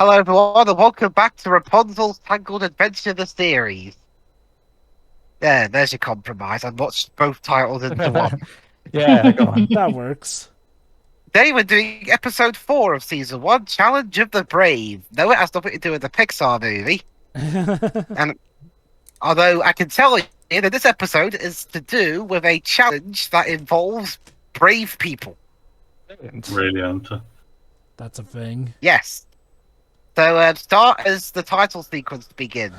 Hello everyone and welcome back to Rapunzel's Tangled Adventure the series. There's your compromise. I watched both titles into one. Yeah, go on. That works. Today we're doing episode 4 of season 1, Challenge of the Brave. No, it has nothing to do with the Pixar movie. And although I can tell you that this episode is to do with a challenge that involves brave people. Brilliant. That's a thing. Yes. So start as the title sequence begins.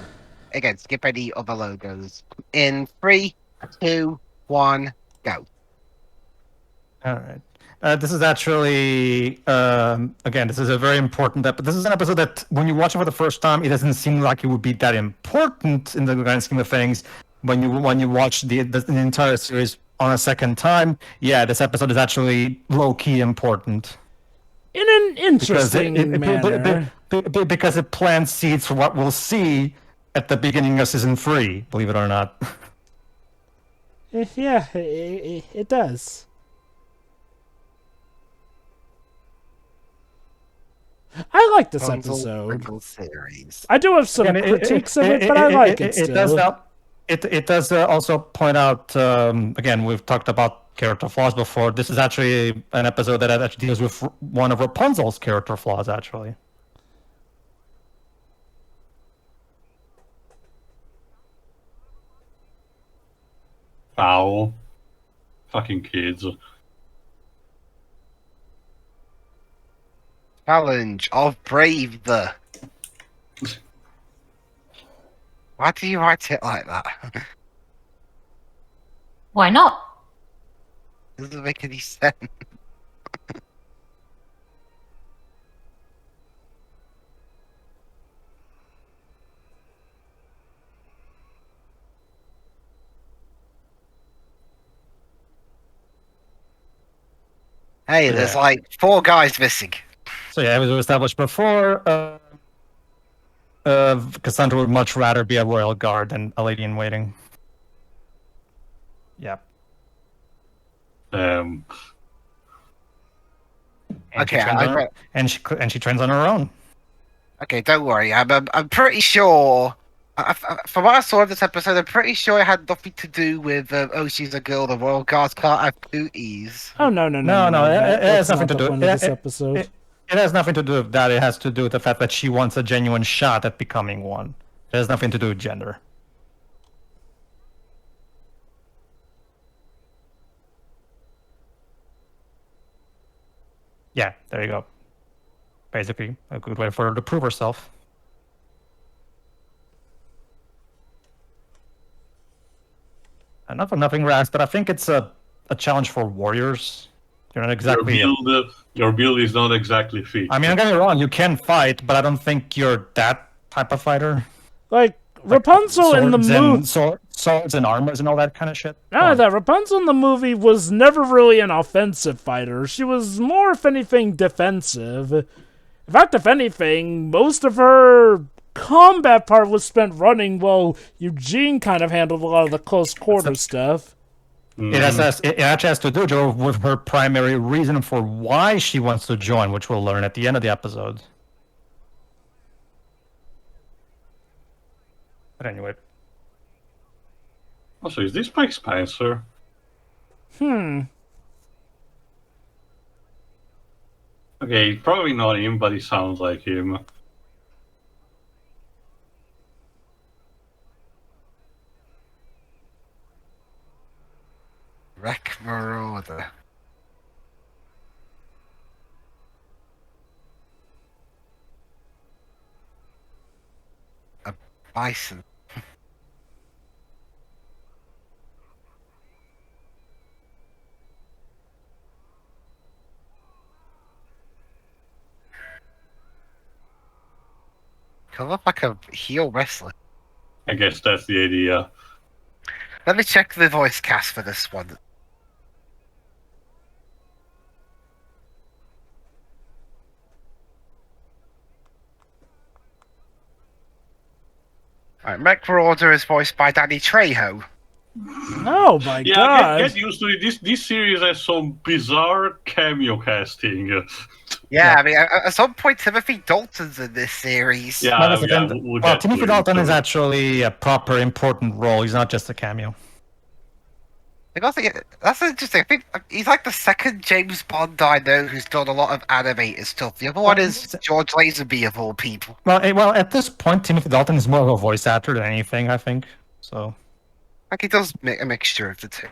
Again, skip any other logos. In 3, 2, 1, go. All right. This is actually, again, this is a very important episode. This is an episode that, when you watch it for the first time, it doesn't seem like it would be that important in the grand scheme of things. When you watch the entire series on a second time, yeah, this episode is actually low key important In an interesting manner. because it plants seeds for what we'll see at the beginning of season 3. Believe it or not. Yeah, it does. I like this episode. Series. I do have some critiques of it, but I like it still. It does also point out, again, we've talked about character flaws before. This is actually an episode that actually deals with one of Rapunzel's character flaws, actually. Foul. Fucking kids. Challenge of Brave the. Why do you write it like that? Why not? Doesn't make any sense. Hey, there's like 4 guys missing. So yeah, it was established before. Cassandra would much rather be a royal guard than a lady in waiting. Yeah. Um, Okay, and she trains on her own. Okay, don't worry. I'm pretty sure. From what I saw of this episode, I'm pretty sure it had nothing to do with oh, she's a girl. The royal guards can't have booties. Oh no! It has nothing to do with this episode. It has nothing to do with that. It has to do with the fact that she wants a genuine shot at becoming one. It has nothing to do with gender. Yeah, there you go. Basically, a good way for her to prove herself. And not for nothing, Raz, but I think it's a challenge for warriors. You're not exactly. your build is not exactly fit. I mean, don't get me wrong, you can fight, but I don't think you're that type of fighter. Like Rapunzel in the movie. Swords and armors and all that kind of shit. That Rapunzel in the movie was never really an offensive fighter. She was more, if anything, defensive. In fact, if anything, most of her combat part was spent running while Eugene kind of handled a lot of the close quarter stuff. It actually has to do, Joe, with her primary reason for why she wants to join, which we'll learn at the end of the episode. But anyway. Also, is this Mike Spencer? Okay, probably not him, but he sounds like him. Wreck Marauder. A bison. Come up like a heel wrestler. I guess that's the idea. Let me check the voice cast for this one. Alright, Mech Marauder is voiced by Danny Trejo. Oh my Yeah, god. get used to it. This series has some bizarre cameo casting. Yeah, I mean, at some point, Timothy Dalton's in this series. Yeah, Well, that's the yeah. thing. We'll Well, get Timothy to it, Dalton is so- actually a proper important role. He's not just a cameo. Like, also, that's interesting. I think he's like the second James Bond I know who's done a lot of animated stuff. The other one is George Lazenby, of all people. Well, at this point, Timothy Dalton is more of a voice actor than anything, I think. So, Like, he does make a mixture of the two.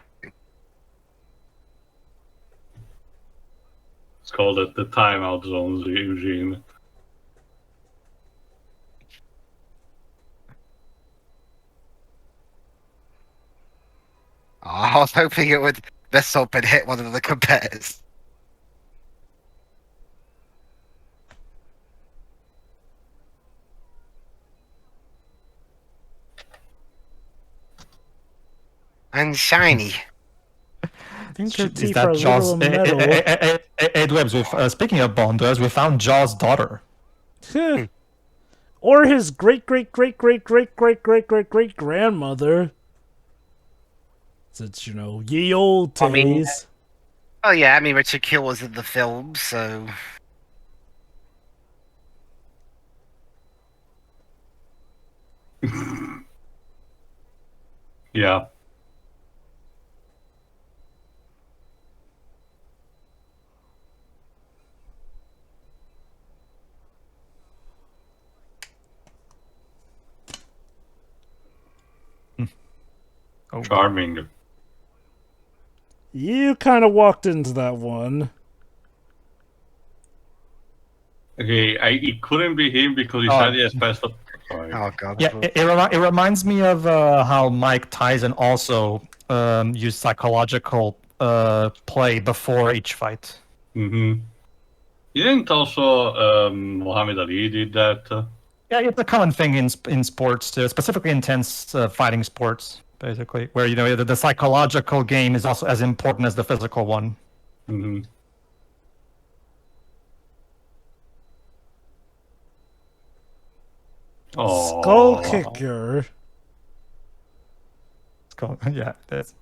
It's called the timeout zone regime. Oh, I was hoping it would mess up and hit one of the competitors. And shiny. I think her is teeth that are Jaws? little metal. Ed Webbs, speaking of Bonders, we found Jaws' daughter. Or his great great great great great great great great great grandmother. Since, ye old I mean, days. Oh yeah, I mean Richard Kiel was in the film, so Yeah. Oh. Charming. You kind of walked into that one. Okay, it couldn't be him because he Oh. said he has passed up. Sorry. oh god. Yeah, it reminds me of how Mike Tyson also used psychological play before each fight. Mm-hmm. Didn't also Muhammad Ali did that? Yeah, it's a common thing in sports, specifically intense fighting sports, basically, where the psychological game is also as important as the physical one. Mm-hmm. Skull kicker. Yeah, that's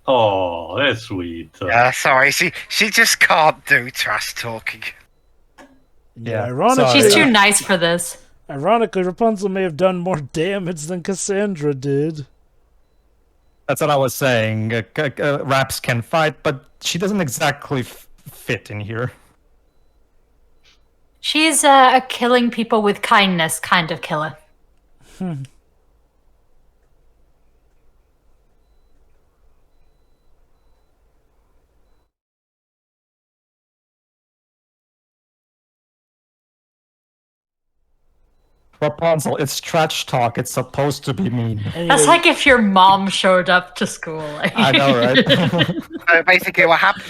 Oh, that's sweet. Yeah, sorry, she just can't do trash talking. Yeah, Ironically, She's too nice for this. ironically, Rapunzel may have done more damage than Cassandra did. that's what I was saying. Raps can fight, but she doesn't exactly fit in here. She's a killing people with kindness kind of killer. Rapunzel, it's trash talk. It's supposed to be mean. Anyway, That's like if your mom showed up to school. I know, right? Basically, what happened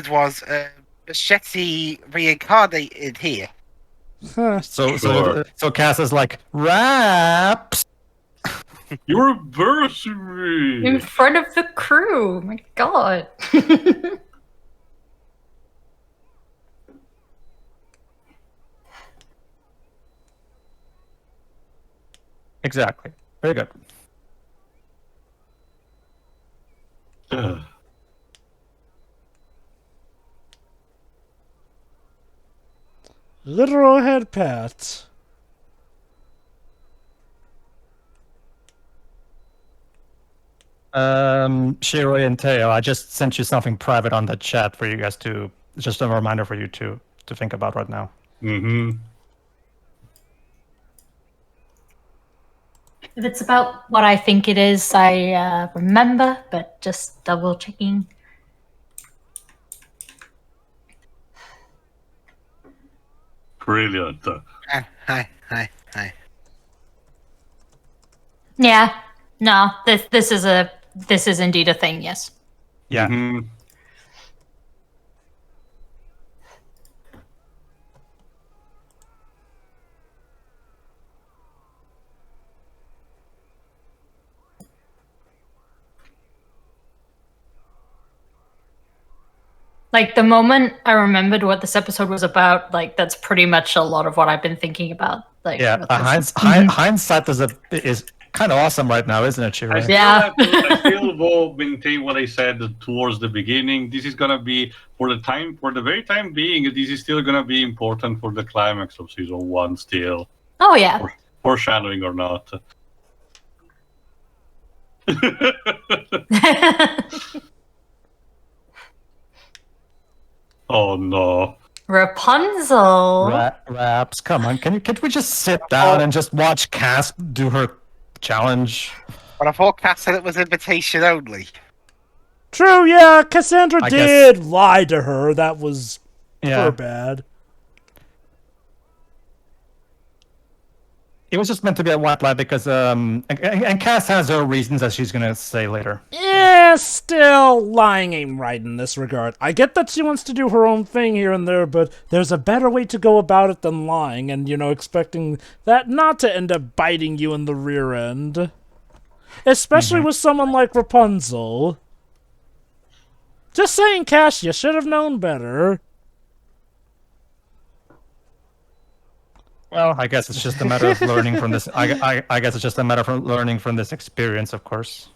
was Machete reincarnated here. So Cass is like, raps. Your anniversary! In front of the crew. My God. Exactly. Very good. literal head pat. Shiroi and Teo, I just sent you something private on the chat for you guys to, just a reminder for you to think about right now. Mm-hmm. If it's about what I think it is, I remember, but just double checking. Brilliant. Hi. Yeah. No, this is indeed a thing, yes. Yeah. Mhm. Like, the moment I remembered what this episode was about, like, that's pretty much a lot of what I've been thinking about Like, Yeah, hindsight is kind of awesome right now, isn't it, Shira? Yeah. I still will maintain what I said towards the beginning. This is gonna be for the very time being. This is still gonna be important for the climax of season 1. Still, Oh yeah. foreshadowing or not. Oh no. Rapunzel. Raps, come on, can't we just sit down and just watch Cass do her challenge? But I thought Cass said it was invitation only. True, yeah, Cassandra I did lie to her. That was Yeah. her bad. It was just meant to be a white lie because and Cass has her reasons, as she's gonna say later. Yeah, still, lying ain't right in this regard. I get that she wants to do her own thing here and there, but there's a better way to go about it than lying, and, expecting that not to end up biting you in the rear end. Especially with someone like Rapunzel. Just saying, Cash, you should have known better. Well, I guess it's just a matter of learning from this. I guess it's just a matter of learning from this experience, of course.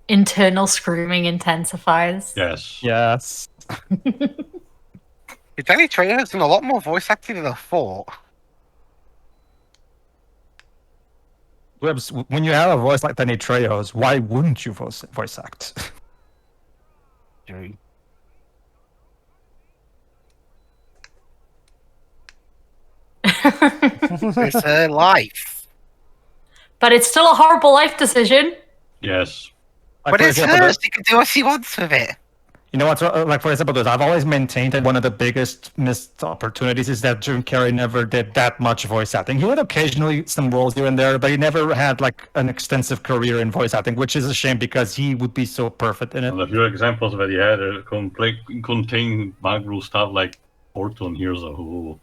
Internal screaming intensifies. Yes. Yes. Danny Trejo's done a lot more voice acting than I thought. Webs, when you have a voice like Danny Trejo's, why wouldn't you voice act? True. It's her life. But it's still a horrible life decision. Yes. Like, But for it's example, hers. She can do what she wants with it. You know what? Like, for example, I've always maintained that one of the biggest missed opportunities is that Jim Carrey never did that much voice acting. He had occasionally some roles here and there, but he never had like an extensive career in voice acting, which is a shame because he would be so perfect in it. And a few examples that he had contain background stuff like Orton Hears a Who.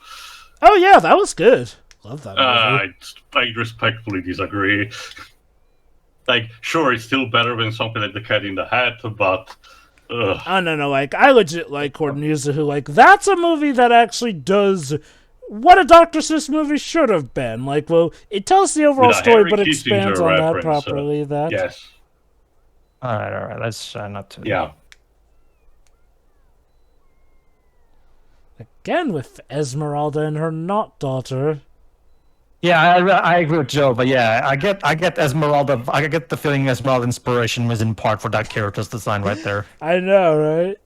Oh yeah, that was good. Love that movie. I respectfully disagree. Like, sure, it's still better than something like The Cat in the Hat, but... Oh, no, like, I legit like Orton Hears a Who. Like, that's a movie that actually does what a Dr. Seuss movie should have been. Like, well, it tells the overall With a story, Harry but Kissinger expands on that reference, properly. Yes. All right. Let's try not to. Yeah. Again, with Esmeralda and her not daughter. Yeah, I agree with Joe, but yeah, I get Esmeralda. I get the feeling Esmeralda inspiration was in part for that character's design right there. I know, right?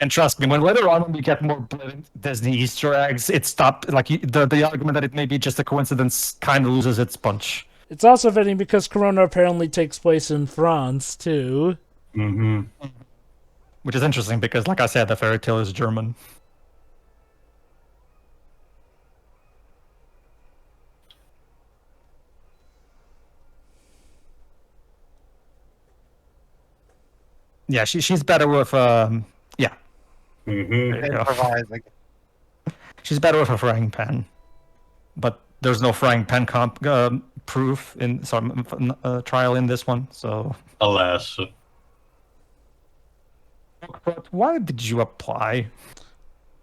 And trust me, when later on when we get more blatant Disney Easter eggs, it stopped. Like the argument that it may be just a coincidence kind of loses its punch. It's also fitting because Corona apparently takes place in France, too. Mm-hmm. Which is interesting because, like I said, the fairy tale is German. Yeah, she's better with yeah. Mm-hmm. There you go. Improvising. She's better with a frying pan, but there's no frying pan proof in trial in this one. So, Alas. but why did you apply?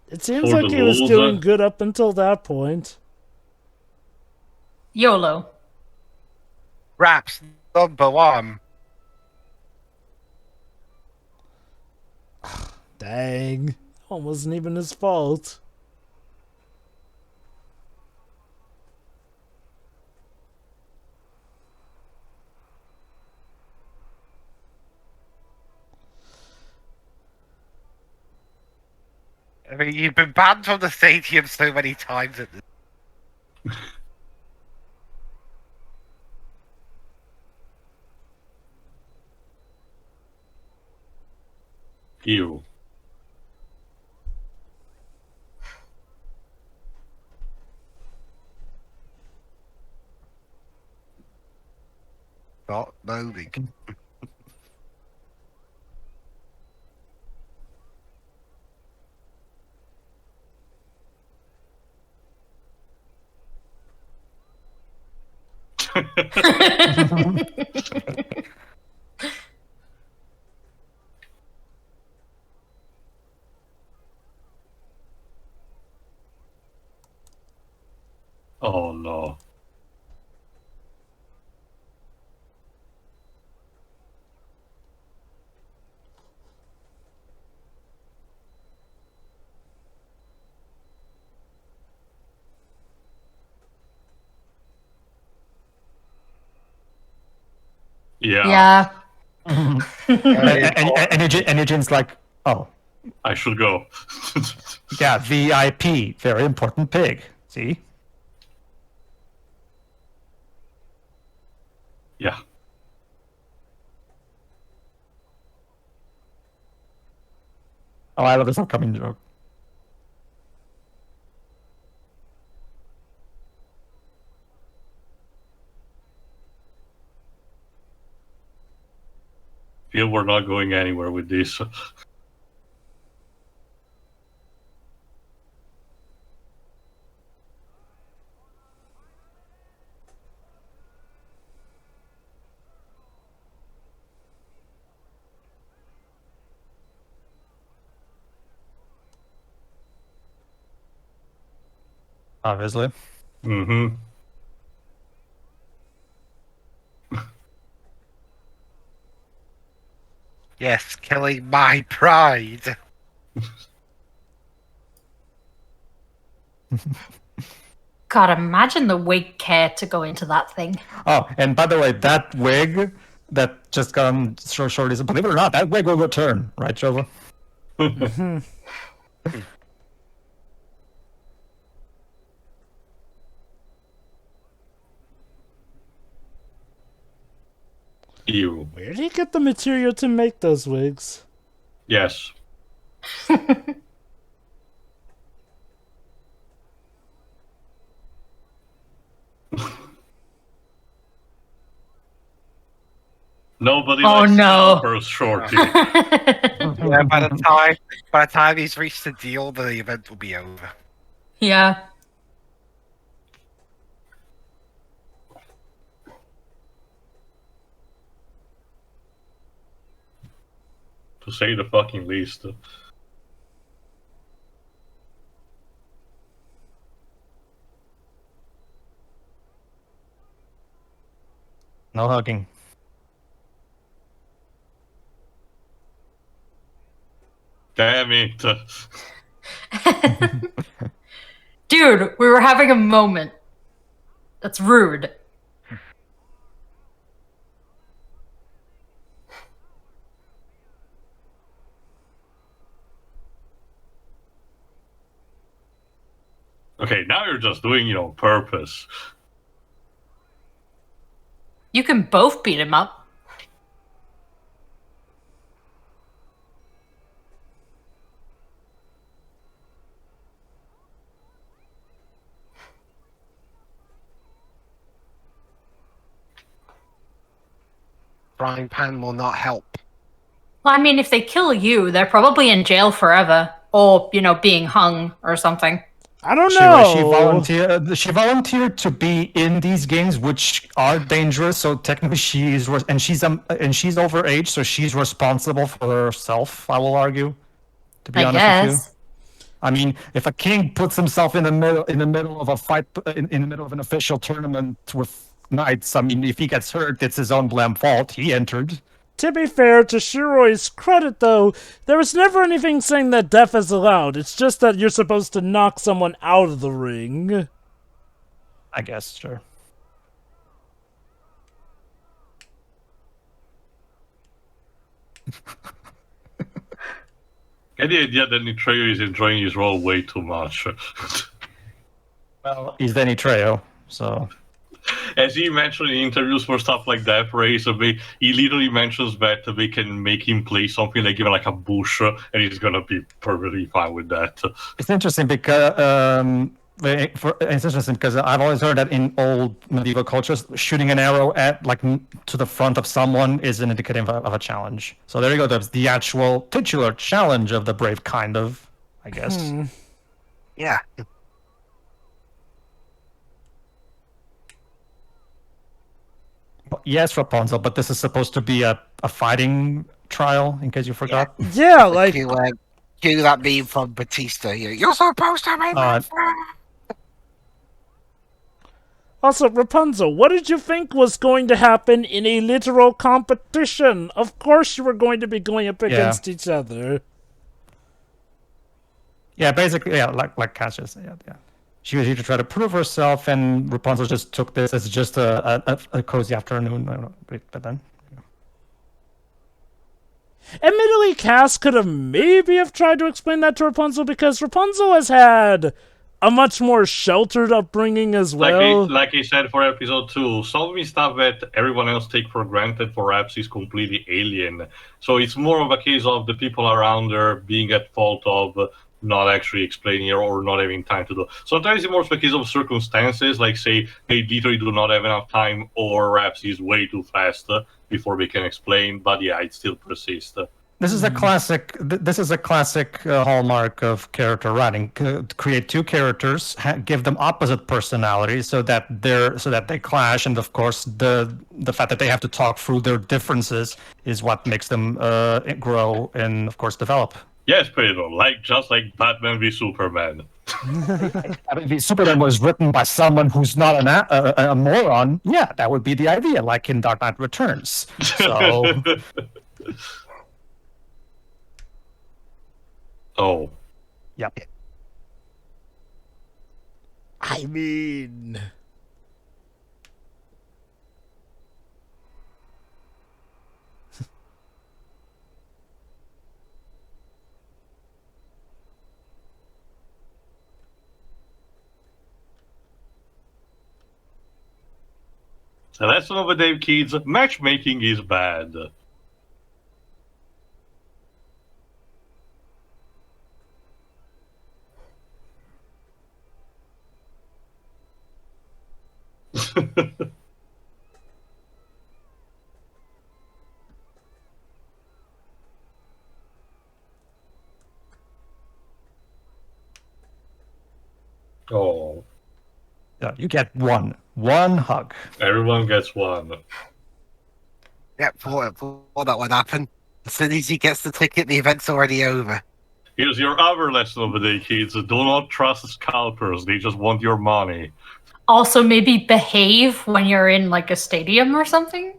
It seems For like the he was rules, doing good up until that point. YOLO. Raps #1. Dang. That wasn't even his fault. I mean, you've been banned from the stadium so many times at this. Ew. Not loading. Oh no. Yeah, Yeah. And Eugene's like, oh, I should go. yeah, VIP, very important pig. See? Yeah. Oh, I love this upcoming joke. Feel we're not going anywhere with this. Obviously. Mm-hmm. Yes, killing my pride. God, imagine the wig care to go into that thing. Oh, and by the way, that wig that just got on short is, believe it or not, that wig will return, right, Jova? Ew. Where did he get the material to make those wigs? Yes. Nobody Oh, likes no. Calipers shorty. Yeah, by the time he's reached the deal, the event will be over. Yeah. To say the fucking least. No hugging. Damn it. Dude, we were having a moment. That's rude. Okay, now you're just doing it on purpose. You can both beat him up. Frying pan will not help. Well, I mean, if they kill you, they're probably in jail forever. Or, being hung or something. I don't She know. she volunteered to be in these games, which are dangerous. So technically, she's overage, so she's responsible for herself. I will argue, to be I honest with you. guess. I mean, if a king puts himself in the middle of a fight, in the middle of an official tournament with knights, I mean, if he gets hurt, it's his own damn fault. He entered. To be fair, to Shiroi's credit though, there was never anything saying that death is allowed. It's just that you're supposed to knock someone out of the ring. I guess, sure. Get the idea that Nitreo is enjoying his role way too much. Well, he's Danny Trejo, so... As he mentioned in interviews for stuff like that, for ASB, he literally mentions that they can make him play something like even like a bush, and he's gonna be perfectly fine with that. It's interesting because I've always heard that in old medieval cultures, shooting an arrow at to the front of someone is an indicative of a challenge. So there you go. That's the actual titular challenge of the brave, kind of, I guess. Yeah. Yes, Rapunzel, but this is supposed to be a fighting trial, in case you forgot. Yeah, like Cue that meme from Batista. You're supposed to be my friend. also Rapunzel, what did you think was going to happen in a literal competition? Of course you were going to be going up against each other. Yeah, basically, yeah, like Cass just said, yeah. She was here to try to prove herself, and Rapunzel just took this as just a cozy afternoon. But then, Admittedly, Cass could have maybe have tried to explain that to Rapunzel because Rapunzel has had a much more sheltered upbringing as well. Like I said for episode 2, solving stuff that everyone else take for granted for Raps is completely alien. So it's more of a case of the people around her being at fault of not actually explaining it or not having time to do. Sometimes it's more of a case of circumstances, like say they literally do not have enough time or Raps is way too fast before we can explain. But yeah, it still persists. this is a classic. This is a classic hallmark of character writing. Create two characters, give them opposite personalities, so that they clash, and of course the fact that they have to talk through their differences is what makes them grow and of course develop. Yes, Pedro, just like Batman v Superman. Superman was written by someone who's not a moron. Yeah, that would be the idea, like in Dark Knight Returns. So, Oh. yep. I mean... The lesson of the day, kids, matchmaking is bad. Oh, Yeah, you get one hug. everyone gets one. Yeah, for that would happen. As soon as he gets the ticket, the event's already over. Here's your other lesson of the day, kids. Do not trust scalpers. They just want your money. Also, maybe behave when you're in like a stadium or something.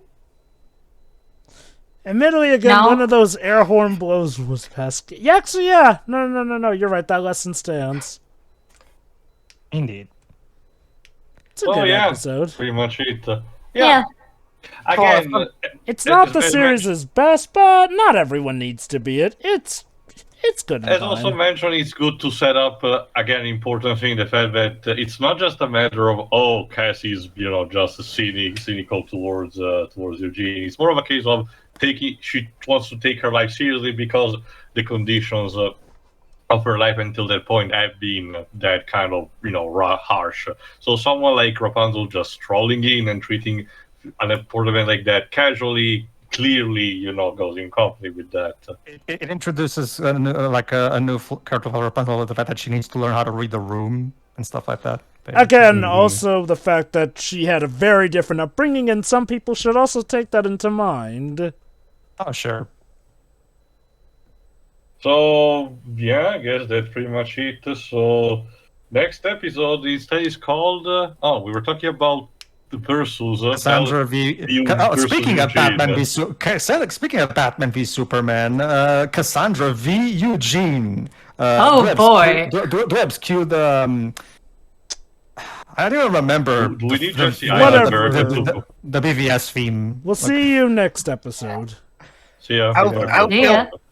Admittedly, again, No? one of those air horn blows was pesky. Yeah, actually, yeah. No. You're right. That lesson stands. Indeed. It's a good yeah, episode. pretty much it. Yeah. Again, It's not the as series' best, but not everyone needs to be it. It's good and As fine. also mentioned, it's good to set up again important thing, the fact that it's not just a matter of Cassie's just cynical towards Eugene. It's more of a case of she wants to take her life seriously because the conditions of her life until that point have been that kind of harsh. So someone like Rapunzel just strolling in and treating an important event like that casually clearly goes in company with that. It introduces a new character for Rapunzel, the fact that she needs to learn how to read the room and stuff like that. Again, also the fact that she had a very different upbringing, and some people should also take that into mind. Oh, sure. So yeah, I guess that's pretty much it. So next episode instead is called we were talking about the versus Cassandra speaking of Batman v Superman, Cassandra v Eugene. Boy. Dwebs, cue the. I don't remember. Do we need Jesse whatever. Eisenberg? The BVS theme. We'll see you next episode. See ya. I hope